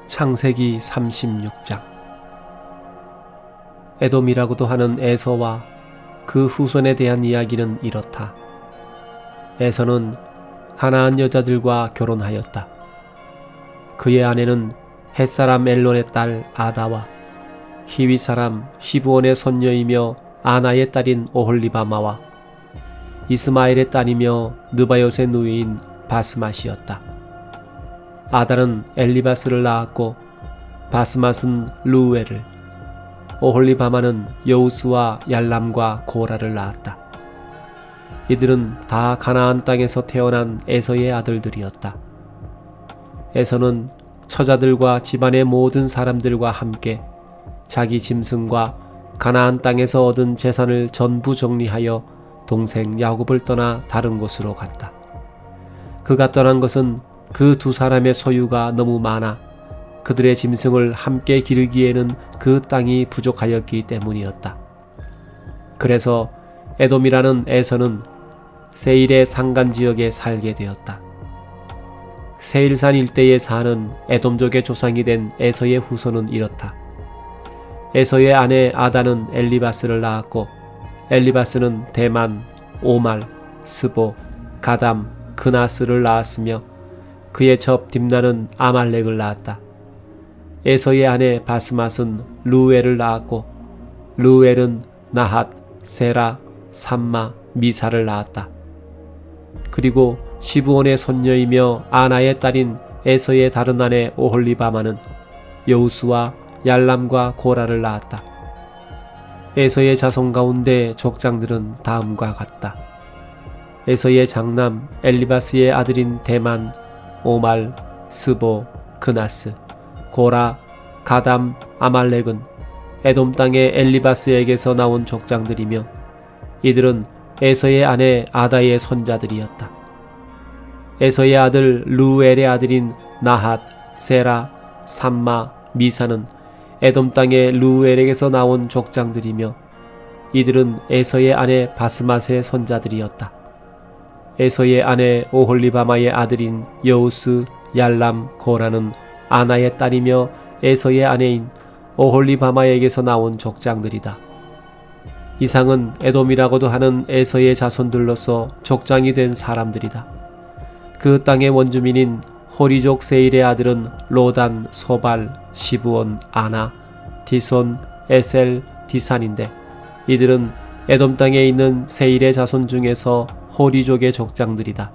창세기 36장. 에돔이라고도 하는 에서와 그 후손에 대한 이야기는 이렇다. 에서는 가나안 여자들과 결혼하였다. 그의 아내는 헷사람 엘론의 딸 아다와 히위 사람 시브온의 손녀이며 아나의 딸인 오홀리바마와 이스마엘의 딸이며 느바요의 누이인 바스맛이었다. 아다는 엘리바스를 낳았고 바스맛은 루우엘을, 오홀리바마는 여우스와 얄람과 고라를 낳았다. 이들은 다 가나안 땅에서 태어난 에서의 아들들이었다. 에서는 처자들과 집안의 모든 사람들과 함께 자기 짐승과 가나안 땅에서 얻은 재산을 전부 정리하여 동생 야곱을 떠나 다른 곳으로 갔다. 그가 떠난 것은 그 두 사람의 소유가 너무 많아 그들의 짐승을 함께 기르기에는 그 땅이 부족하였기 때문이었다. 그래서 에돔이라는 에서는 세일의 산간지역에 살게 되었다. 세일산 일대에 사는 에돔족의 조상이 된 에서의 후손은 이렇다. 에서의 아내 아다는 엘리바스를 낳았고 엘리바스는 대만, 오말, 스보, 가담, 그나스를 낳았으며 그의 첩 딥나는 아말렉을 낳았다. 에서의 아내 바스맛은 루엘을 낳았고 루엘은 나핫, 세라, 삼마, 미사를 낳았다. 그리고 시브온의 손녀이며 아나의 딸인 에서의 다른 아내 오홀리바마는 여우스와 얄람과 고라를 낳았다. 에서의 자손 가운데 족장들은 다음과 같다. 에서의 장남 엘리바스의 아들인 대만, 오말, 스보, 그나스, 고라, 가담, 아말렉은 에돔 땅의 엘리바스에게서 나온 족장들이며 이들은 에서의 아내 아다의 손자들이었다. 에서의 아들 루엘의 아들인 나핫, 세라, 삼마, 미사는 에돔 땅의 루엘에게서 나온 족장들이며 이들은 에서의 아내 바스맛의 손자들이었다. 에서의 아내 오홀리바마의 아들인 여우스, 얄람, 고라는 아나의 딸이며 에서의 아내인 오홀리바마에게서 나온 족장들이다. 이상은 에돔이라고도 하는 에서의 자손들로서 족장이 된 사람들이다. 그 땅의 원주민인 호리족 세일의 아들은 로단, 소발, 시브온, 아나, 디손, 에셀, 디산인데 이들은 에돔 땅에 있는 세일의 자손 중에서 호리족의 족장들이다.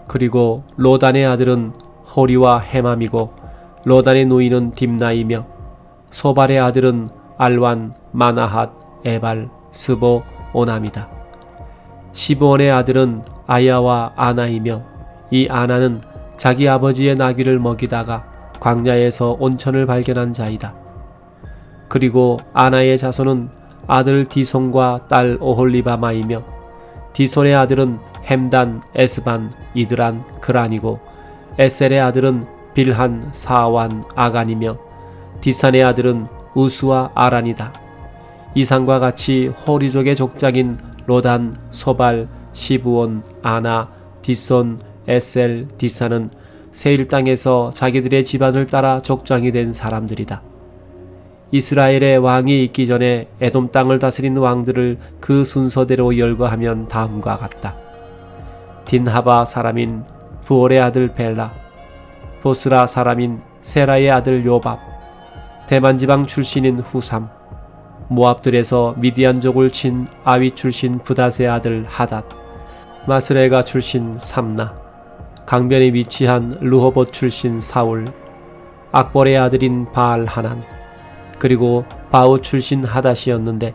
그리고 로단의 아들은 호리와 헤맘이고 로단의 누이는 딥나이며 소발의 아들은 알완, 마나핫, 에발, 스보, 오남이다. 시브온의 아들은 아야와 아나이며 이 아나는 자기 아버지의 나귀를 먹이다가 광야에서 온천을 발견한 자이다. 그리고 아나의 자손은 아들 디손과 딸 오홀리바마이며 디손의 아들은 햄단, 에스반, 이드란, 그란이고 에셀의 아들은 빌한, 사완, 아간이며 디산의 아들은 우스와 아란이다. 이상과 같이 호리족의 족장인 로단, 소발, 시브온, 아나, 디손, 에셀, 디산은 세일 땅에서 자기들의 집안을 따라 족장이 된 사람들이다. 이스라엘의 왕이 있기 전에 에돔 땅을 다스린 왕들을 그 순서대로 열거하면 다음과 같다. 딘하바 사람인 부올의 아들 벨라, 보스라 사람인 세라의 아들 요밥, 대만 지방 출신인 후삼, 모압들에서 미디안족을 친 아위 출신 부닷의 아들 하닷, 마스레가 출신 삼나, 강변에 위치한 르호봇 출신 사울, 악볼의 아들인 바알 하난, 그리고 바우 출신 하닷이었는데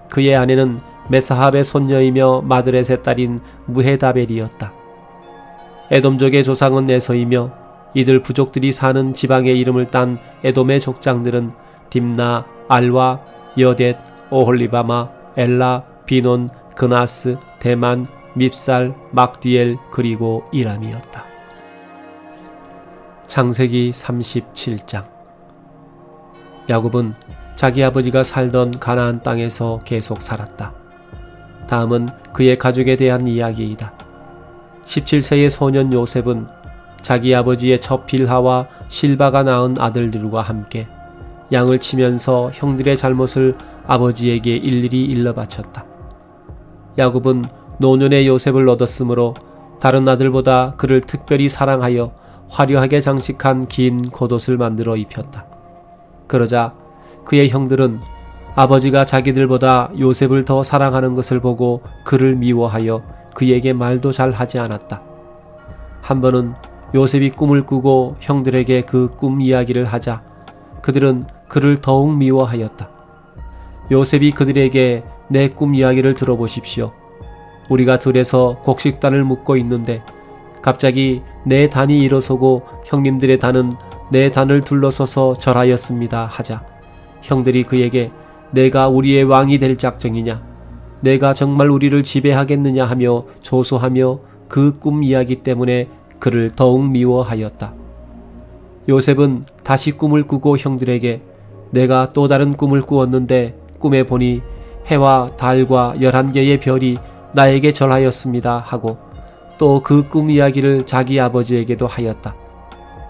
그의 아내는 메사합의 손녀이며 마드렛의 딸인 무헤다벨이었다. 에돔족의 조상은 에서이며 이들 부족들이 사는 지방의 이름을 딴 에돔의 족장들은 딥나, 알와, 여댓, 오홀리바마, 엘라, 비논, 그나스, 대만, 밉살, 막디엘, 그리고 이람이었다. 창세기 37장. 야곱은 자기 아버지가 살던 가나안 땅에서 계속 살았다. 다음은 그의 가족에 대한 이야기이다. 17세의 소년 요셉은 자기 아버지의 첫 빌하와 실바가 낳은 아들들과 함께 양을 치면서 형들의 잘못을 아버지에게 일일이 일러 바쳤다. 야곱은 노년의 요셉을 얻었으므로 다른 아들보다 그를 특별히 사랑하여 화려하게 장식한 긴 겉옷을 만들어 입혔다. 그러자 그의 형들은 아버지가 자기들보다 요셉을 더 사랑하는 것을 보고 그를 미워하여 그에게 말도 잘 하지 않았다. 한 번은 요셉이 꿈을 꾸고 형들에게 그 꿈 이야기를 하자 그들은 그를 더욱 미워하였다. 요셉이 그들에게 내 꿈 이야기를 들어보십시오. 우리가 들에서 곡식단을 묶고 있는데 갑자기 내 단이 일어서고 형님들의 단은 내 단을 둘러서서 절하였습니다 하자 형들이 그에게 내가 우리의 왕이 될 작정이냐? 내가 정말 우리를 지배하겠느냐 하며 조소하며 그 꿈 이야기 때문에 그를 더욱 미워하였다. 요셉은 다시 꿈을 꾸고 형들에게 내가 또 다른 꿈을 꾸었는데 꿈에 보니 해와 달과 11개의 별이 나에게 절하였습니다 하고 또 그 꿈 이야기를 자기 아버지에게도 하였다.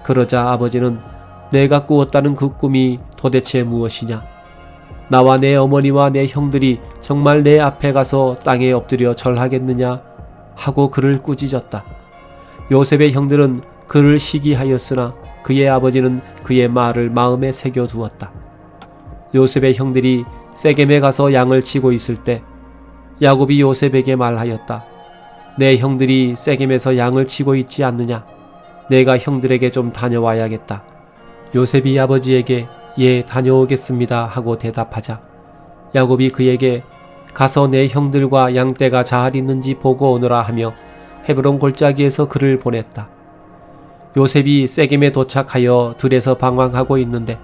그러자 아버지는 내가 꾸었다는 그 꿈이 도대체 무엇이냐? 나와 내 어머니와 내 형들이 정말 내 앞에 가서 땅에 엎드려 절하겠느냐? 하고 그를 꾸짖었다. 요셉의 형들은 그를 시기하였으나 그의 아버지는 그의 말을 마음에 새겨두었다. 요셉의 형들이 세겜에 가서 양을 치고 있을 때 야곱이 요셉에게 말하였다. 내 형들이 세겜에서 양을 치고 있지 않느냐? 내가 형들에게 좀 다녀와야겠다. 요셉이 아버지에게 예, 다녀오겠습니다 하고 대답하자 야곱이 그에게 가서 내 형들과 양떼가 잘 있는지 보고 오너라 하며 헤브론 골짜기에서 그를 보냈다. 요셉이 세겜에 도착하여 들에서 방황하고 있는데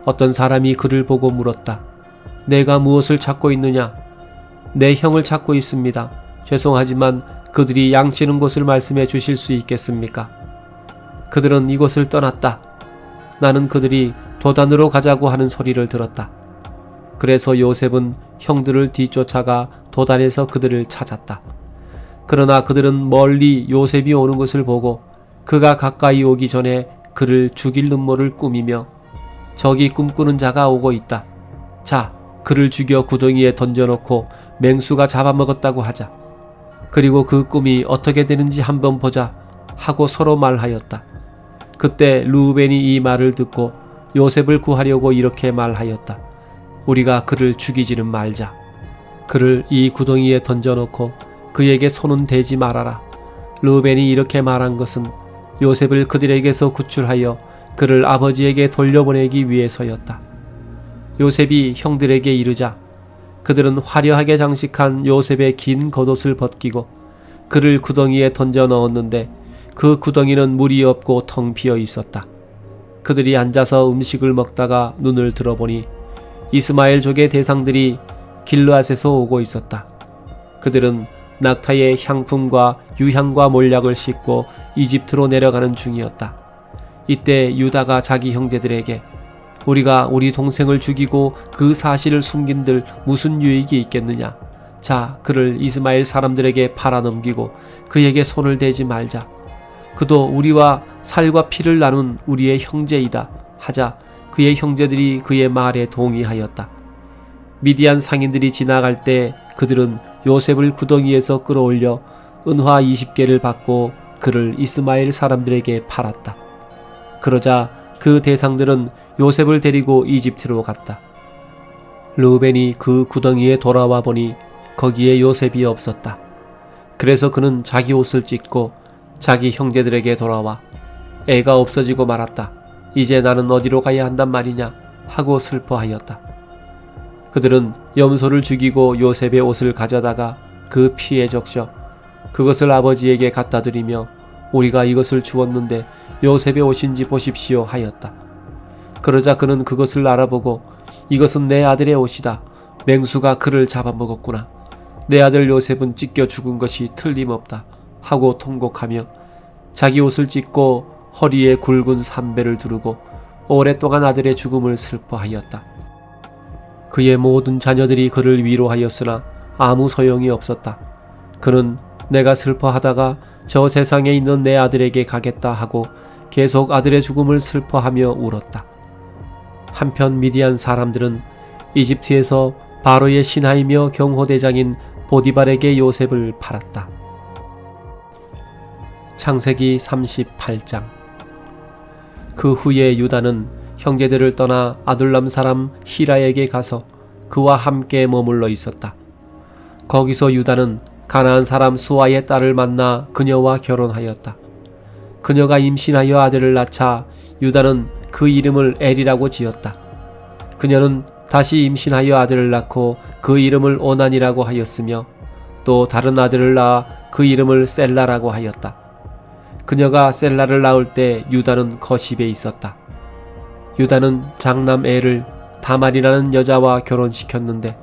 어떤 사람이 그를 보고 물었다. 내가 무엇을 찾고 있느냐? 내 형을 찾고 있습니다. 죄송하지만 그들이 양치는 곳을 말씀해 주실 수 있겠습니까? 그들은 이곳을 떠났다. 나는 그들이 도단으로 가자고 하는 소리를 들었다. 그래서 요셉은 형들을 뒤쫓아가 도단에서 그들을 찾았다. 그러나 그들은 멀리 요셉이 오는 것을 보고 그가 가까이 오기 전에 그를 죽일 음모를 꾸미며 저기 꿈꾸는 자가 오고 있다. 자, 그를 죽여 구덩이에 던져놓고 맹수가 잡아먹었다고 하자. 그리고 그 꿈이 어떻게 되는지 한번 보자 하고 서로 말하였다. 그때 르우벤이 이 말을 듣고 요셉을 구하려고 이렇게 말하였다. 우리가 그를 죽이지는 말자. 그를 이 구덩이에 던져놓고 그에게 손은 대지 말아라. 르우벤이 이렇게 말한 것은 요셉을 그들에게서 구출하여 그를 아버지에게 돌려보내기 위해서였다. 요셉이 형들에게 이르자 그들은 화려하게 장식한 요셉의 긴 겉옷을 벗기고 그를 구덩이에 던져 넣었는데 그 구덩이는 물이 없고 텅 비어 있었다. 그들이 앉아서 음식을 먹다가 눈을 들어보니 이스마엘족의 대상들이 길르앗에서 오고 있었다. 그들은 낙타의 향품과 유향과 몰약을 싣고 이집트로 내려가는 중이었다. 이때 유다가 자기 형제들에게 우리가 우리 동생을 죽이고 그 사실을 숨긴들 무슨 유익이 있겠느냐? 자, 그를 이스마엘 사람들에게 팔아넘기고 그에게 손을 대지 말자. 그도 우리와 살과 피를 나눈 우리의 형제이다 하자 그의 형제들이 그의 말에 동의하였다. 미디안 상인들이 지나갈 때 그들은 요셉을 구덩이에서 끌어올려 은화 20개를 받고 그를 이스마엘 사람들에게 팔았다. 그러자 그 대상들은 요셉을 데리고 이집트로 갔다. 르우벤이 그 구덩이에 돌아와 보니 거기에 요셉이 없었다. 그래서 그는 자기 옷을 찢고 자기 형제들에게 돌아와 애가 없어지고 말았다. 이제 나는 어디로 가야 한단 말이냐 하고 슬퍼하였다. 그들은 염소를 죽이고 요셉의 옷을 가져다가 그 피에 적셔 그것을 아버지에게 갖다 드리며 우리가 이것을 주었는데 요셉의 옷인지 보십시오 하였다. 그러자 그는 그것을 알아보고 이것은 내 아들의 옷이다. 맹수가 그를 잡아먹었구나. 내 아들 요셉은 찢겨 죽은 것이 틀림없다 하고 통곡하며 자기 옷을 찢고 허리에 굵은 삼배를 두르고 오랫동안 아들의 죽음을 슬퍼하였다. 그의 모든 자녀들이 그를 위로하였으나 아무 소용이 없었다. 그는 내가 슬퍼하다가 저 세상에 있는 내 아들에게 가겠다 하고 계속 아들의 죽음을 슬퍼하며 울었다. 한편 미디안 사람들은 이집트에서 바로의 신하이며 경호대장인 보디발에게 요셉을 팔았다. 창세기 38장. 그 후에 유다는 형제들을 떠나 아둘람 사람 히라에게 가서 그와 함께 머물러 있었다. 거기서 유다는 가나안 사람 수아의 딸을 만나 그녀와 결혼하였다. 그녀가 임신하여 아들을 낳자 유다는 그 이름을 엘이라고 지었다. 그녀는 다시 임신하여 아들을 낳고 그 이름을 오난이라고 하였으며 또 다른 아들을 낳아 그 이름을 셀라라고 하였다. 그녀가 셀라를 낳을 때 유다는 거십에 있었다. 유다는 장남 엘을 다말이라는 여자와 결혼시켰는데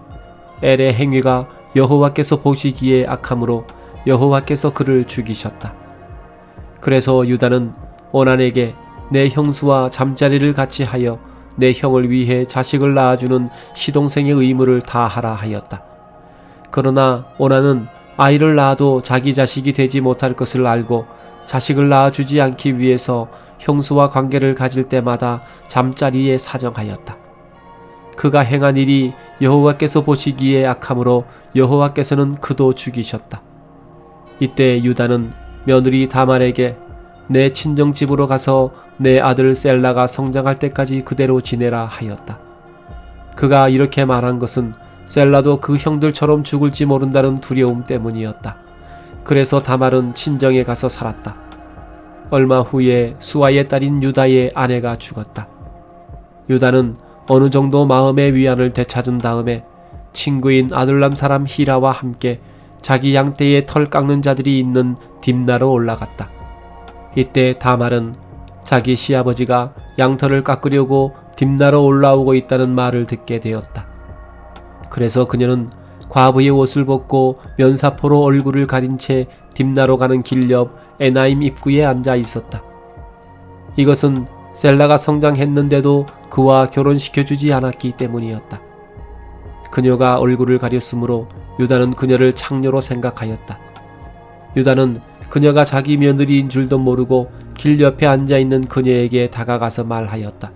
엘의 행위가 여호와께서 보시기에 악함으로 여호와께서 그를 죽이셨다. 그래서 유다는 오난에게 내 형수와 잠자리를 같이 하여 내 형을 위해 자식을 낳아주는 시동생의 의무를 다하라 하였다. 그러나 오난은 아이를 낳아도 자기 자식이 되지 못할 것을 알고 자식을 낳아주지 않기 위해서 형수와 관계를 가질 때마다 잠자리에 사정하였다. 그가 행한 일이 여호와께서 보시기에 악함으로 여호와께서는 그도 죽이셨다. 이때 유다는 며느리 다말에게 내 친정집으로 가서 내 아들 셀라가 성장할 때까지 그대로 지내라 하였다. 그가 이렇게 말한 것은 셀라도 그 형들처럼 죽을지 모른다는 두려움 때문이었다. 그래서 다말은 친정에 가서 살았다. 얼마 후에 수아의 딸인 유다의 아내가 죽었다. 유다는 어느 정도 마음의 위안을 되찾은 다음에 친구인 아둘람 사람 히라와 함께 자기 양떼의 털 깎는 자들이 있는 딥나로 올라갔다. 이때 다말은 자기 시아버지가 양털을 깎으려고 딥나로 올라오고 있다는 말을 듣게 되었다. 그래서 그녀는 과부의 옷을 벗고 면사포로 얼굴을 가린 채 딥나로 가는 길 옆 에나임 입구에 앉아 있었다. 이것은 셀라가 성장했는데도 그와 결혼시켜주지 않았기 때문이었다. 그녀가 얼굴을 가렸으므로 유다는 그녀를 창녀로 생각하였다. 유다는 그녀가 자기 며느리인 줄도 모르고 길 옆에 앉아있는 그녀에게 다가가서 말하였다.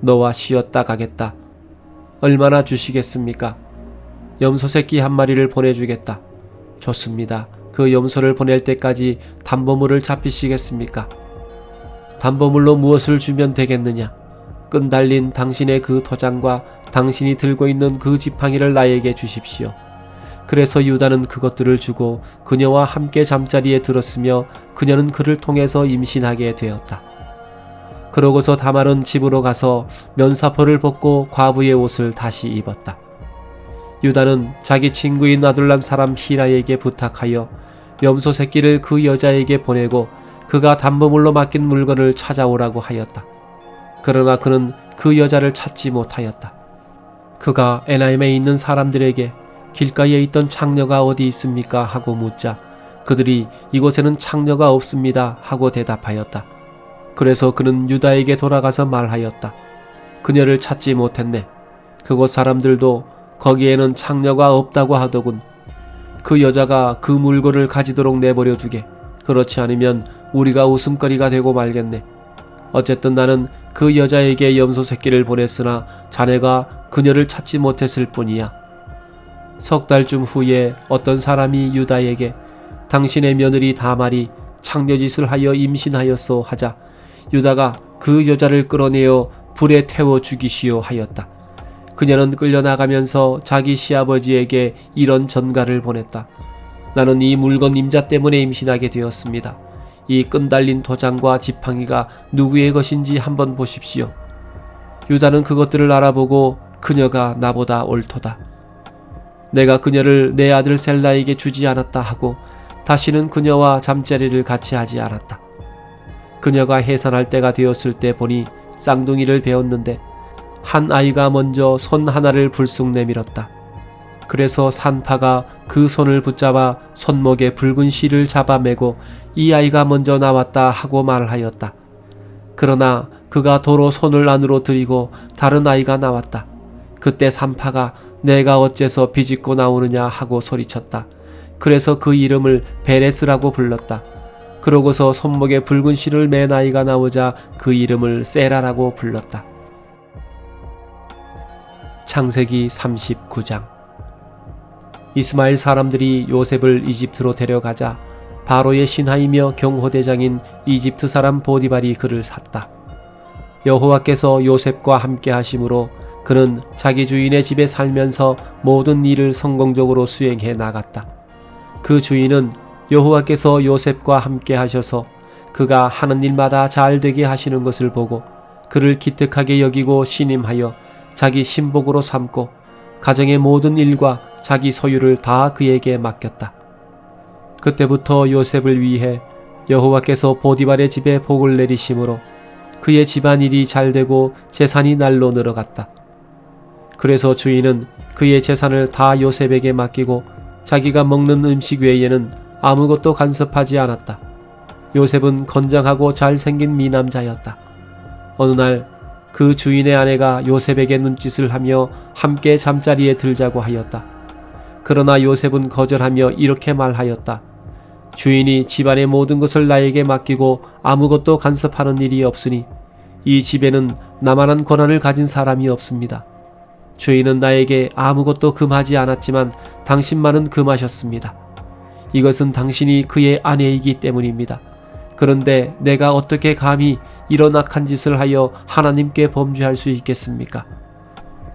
너와 쉬었다 가겠다. 얼마나 주시겠습니까? 염소 새끼 한 마리를 보내주겠다. 좋습니다. 그 염소를 보낼 때까지 담보물을 잡히시겠습니까? 담보물로 무엇을 주면 되겠느냐? 끈 달린 당신의 그 도장과 당신이 들고 있는 그 지팡이를 나에게 주십시오. 그래서 유다는 그것들을 주고 그녀와 함께 잠자리에 들었으며 그녀는 그를 통해서 임신하게 되었다. 그러고서 다말은 집으로 가서 면사포를 벗고 과부의 옷을 다시 입었다. 유다는 자기 친구인 아둘람 사람 히라에게 부탁하여 염소 새끼를 그 여자에게 보내고 그가 담보물로 맡긴 물건을 찾아오라고 하였다. 그러나 그는 그 여자를 찾지 못하였다. 그가 에나임에 있는 사람들에게 길가에 있던 창녀가 어디 있습니까? 하고 묻자 그들이 이곳에는 창녀가 없습니다 하고 대답하였다. 그래서 그는 유다에게 돌아가서 말하였다. 그녀를 찾지 못했네. 그곳 사람들도 거기에는 창녀가 없다고 하더군. 그 여자가 그 물건을 가지도록 내버려 두게. 그렇지 않으면 우리가 웃음거리가 되고 말겠네. 어쨌든 나는 그 여자에게 염소 새끼를 보냈으나 자네가 그녀를 찾지 못했을 뿐이야. 석 달쯤 후에 어떤 사람이 유다에게 당신의 며느리 다말이 창녀짓을 하여 임신하였소 하자 유다가 그 여자를 끌어내어 불에 태워 죽이시오 하였다. 그녀는 끌려나가면서 자기 시아버지에게 이런 전가를 보냈다. 나는 이 물건 임자 때문에 임신하게 되었습니다. 이 끈 달린 도장과 지팡이가 누구의 것인지 한번 보십시오. 유다는 그것들을 알아보고 그녀가 나보다 옳도다. 내가 그녀를 내 아들 셀라에게 주지 않았다 하고 다시는 그녀와 잠자리를 같이 하지 않았다. 그녀가 해산할 때가 되었을 때 보니 쌍둥이를 베었는데 한 아이가 먼저 손 하나를 불쑥 내밀었다. 그래서 산파가 그 손을 붙잡아 손목에 붉은 실을 잡아매고 이 아이가 먼저 나왔다 하고 말하였다. 그러나 그가 도로 손을 안으로 들이고 다른 아이가 나왔다. 그때 산파가 내가 어째서 비집고 나오느냐 하고 소리쳤다. 그래서 그 이름을 베레스라고 불렀다. 그러고서 손목에 붉은 실을 맨 아이가 나오자 그 이름을 세라라고 불렀다. 창세기 39장. 이스마엘 사람들이 요셉을 이집트로 데려가자 바로의 신하이며 경호대장인 이집트 사람 보디발이 그를 샀다. 여호와께서 요셉과 함께 하심으로 그는 자기 주인의 집에 살면서 모든 일을 성공적으로 수행해 나갔다. 그 주인은 여호와께서 요셉과 함께 하셔서 그가 하는 일마다 잘 되게 하시는 것을 보고 그를 기특하게 여기고 신임하여 자기 신복으로 삼고 가정의 모든 일과 자기 소유를 다 그에게 맡겼다. 그때부터 요셉을 위해 여호와께서 보디발의 집에 복을 내리심으로 그의 집안일이 잘되고 재산이 날로 늘어갔다. 그래서 주인은 그의 재산을 다 요셉에게 맡기고 자기가 먹는 음식 외에는 아무것도 간섭하지 않았다. 요셉은 건장하고 잘생긴 미남자였다. 어느 날 그 주인의 아내가 요셉에게 눈짓을 하며 함께 잠자리에 들자고 하였다. 그러나 요셉은 거절하며 이렇게 말하였다. 주인이 집안의 모든 것을 나에게 맡기고 아무것도 간섭하는 일이 없으니 이 집에는 나만한 권한을 가진 사람이 없습니다. 주인은 나에게 아무것도 금하지 않았지만 당신만은 금하셨습니다. 이것은 당신이 그의 아내이기 때문입니다. 그런데 내가 어떻게 감히 이런 악한 짓을 하여 하나님께 범죄할 수 있겠습니까?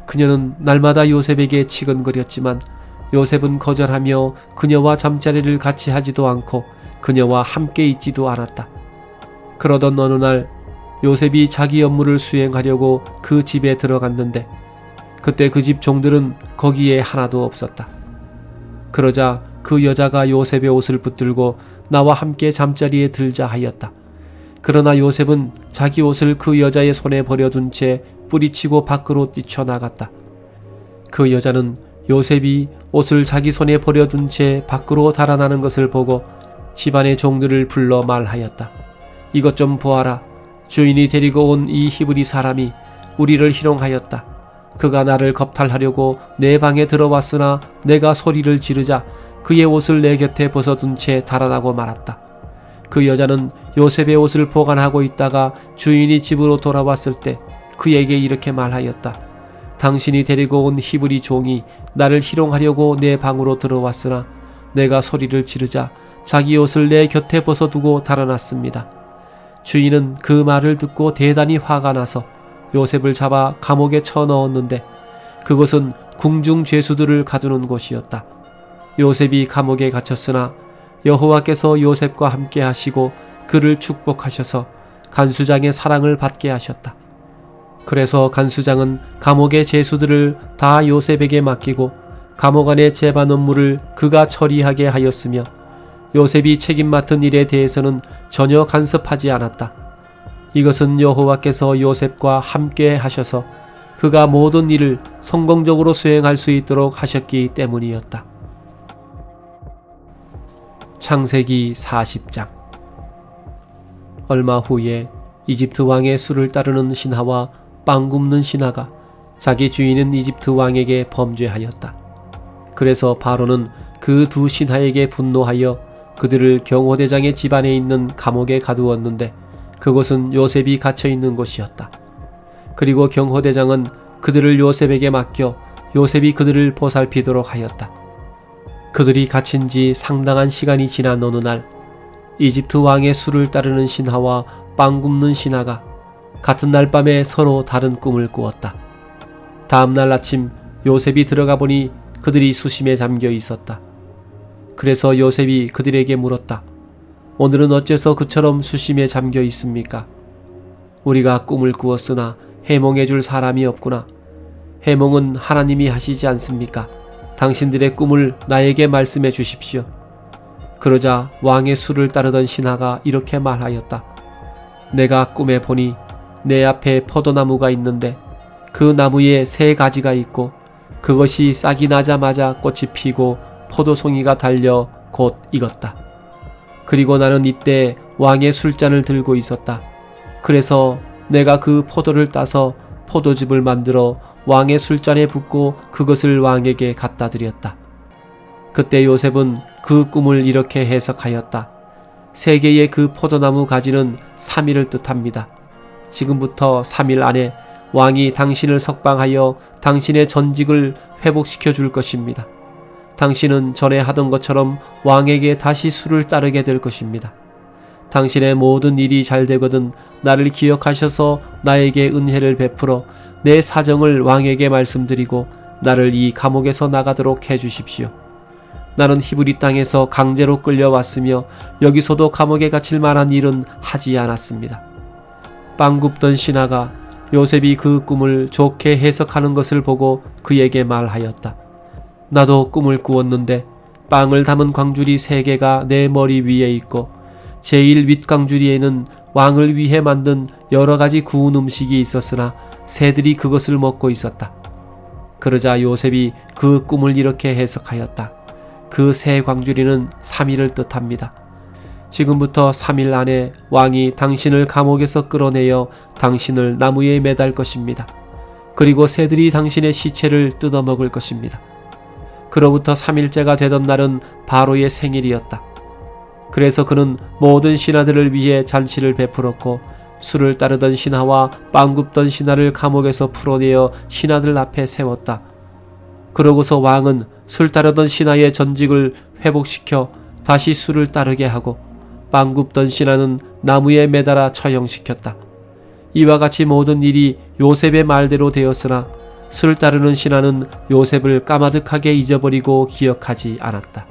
그녀는 날마다 요셉에게 치근거렸지만 요셉은 거절하며 그녀와 잠자리를 같이 하지도 않고 그녀와 함께 있지도 않았다. 그러던 어느 날 요셉이 자기 업무를 수행하려고 그 집에 들어갔는데 그때 그 집 종들은 거기에 하나도 없었다. 그러자 그 여자가 요셉의 옷을 붙들고 나와 함께 잠자리에 들자 하였다. 그러나 요셉은 자기 옷을 그 여자의 손에 버려둔 채 뿌리치고 밖으로 뛰쳐나갔다. 그 여자는 요셉이 옷을 자기 손에 버려둔 채 밖으로 달아나는 것을 보고 집안의 종들을 불러 말하였다. 이것 좀 보아라. 주인이 데리고 온 이 히브리 사람이 우리를 희롱하였다. 그가 나를 겁탈하려고 내 방에 들어왔으나 내가 소리를 지르자 그의 옷을 내 곁에 벗어둔 채 달아나고 말았다. 그 여자는 요셉의 옷을 보관하고 있다가 주인이 집으로 돌아왔을 때 그에게 이렇게 말하였다. 당신이 데리고 온 히브리 종이 나를 희롱하려고 내 방으로 들어왔으나 내가 소리를 지르자 자기 옷을 내 곁에 벗어두고 달아났습니다. 주인은 그 말을 듣고 대단히 화가 나서 요셉을 잡아 감옥에 쳐넣었는데 그곳은 궁중 죄수들을 가두는 곳이었다. 요셉이 감옥에 갇혔으나 여호와께서 요셉과 함께 하시고 그를 축복하셔서 간수장의 사랑을 받게 하셨다. 그래서 간수장은 감옥의 죄수들을 다 요셉에게 맡기고 감옥 안의 재반 업무를 그가 처리하게 하였으며 요셉이 책임 맡은 일에 대해서는 전혀 간섭하지 않았다. 이것은 여호와께서 요셉과 함께 하셔서 그가 모든 일을 성공적으로 수행할 수 있도록 하셨기 때문이었다. 창세기 40장. 얼마 후에 이집트 왕의 수를 따르는 신하와 빵 굽는 신하가 자기 주인은 이집트 왕에게 범죄하였다. 그래서 바로는 그 두 신하에게 분노하여 그들을 경호대장의 집안에 있는 감옥에 가두었는데 그곳은 요셉이 갇혀있는 곳이었다. 그리고 경호대장은 그들을 요셉에게 맡겨 요셉이 그들을 보살피도록 하였다. 그들이 갇힌 지 상당한 시간이 지난 어느 날 이집트 왕의 수를 따르는 신하와 빵 굽는 신하가 같은 날 밤에 서로 다른 꿈을 꾸었다. 다음 날 아침 요셉이 들어가 보니 그들이 수심에 잠겨 있었다. 그래서 요셉이 그들에게 물었다. 오늘은 어째서 그처럼 수심에 잠겨 있습니까? 우리가 꿈을 꾸었으나 해몽해 줄 사람이 없구나. 해몽은 하나님이 하시지 않습니까? 당신들의 꿈을 나에게 말씀해 주십시오. 그러자 왕의 수를 따르던 신하가 이렇게 말하였다. 내가 꿈에 보니 내 앞에 포도나무가 있는데 그 나무에 3가지가 있고 그것이 싹이 나자마자 꽃이 피고 포도송이가 달려 곧 익었다. 그리고 나는 이때 왕의 술잔을 들고 있었다. 그래서 내가 그 포도를 따서 포도즙을 만들어 왕의 술잔에 붓고 그것을 왕에게 갖다 드렸다. 그때 요셉은 그 꿈을 이렇게 해석하였다. 세 개의 그 포도나무 가지는 3일을 뜻합니다. 지금부터 3일 안에 왕이 당신을 석방하여 당신의 전직을 회복시켜 줄 것입니다. 당신은 전에 하던 것처럼 왕에게 다시 수를 따르게 될 것입니다. 당신의 모든 일이 잘 되거든 나를 기억하셔서 나에게 은혜를 베풀어 내 사정을 왕에게 말씀드리고 나를 이 감옥에서 나가도록 해 주십시오. 나는 히브리 땅에서 강제로 끌려왔으며 여기서도 감옥에 갇힐 만한 일은 하지 않았습니다. 빵 굽던 신하가 요셉이 그 꿈을 좋게 해석하는 것을 보고 그에게 말하였다. 나도 꿈을 꾸었는데 빵을 담은 광주리 3개가 내 머리 위에 있고 제일 윗광주리에는 왕을 위해 만든 여러 가지 구운 음식이 있었으나 새들이 그것을 먹고 있었다. 그러자 요셉이 그 꿈을 이렇게 해석하였다. 그 새 광주리는 3일을 뜻합니다. 지금부터 3일 안에 왕이 당신을 감옥에서 끌어내어 당신을 나무에 매달 것입니다. 그리고 새들이 당신의 시체를 뜯어먹을 것입니다. 그로부터 3일째가 되던 날은 바로의 생일이었다. 그래서 그는 모든 신하들을 위해 잔치를 베풀었고 술을 따르던 신하와 빵 굽던 신하를 감옥에서 풀어내어 신하들 앞에 세웠다. 그러고서 왕은 술 따르던 신하의 전직을 회복시켜 다시 술을 따르게 하고 빵 굽던 신하는 나무에 매달아 처형시켰다. 이와 같이 모든 일이 요셉의 말대로 되었으나 술 따르는 신하는 요셉을 까마득하게 잊어버리고 기억하지 않았다.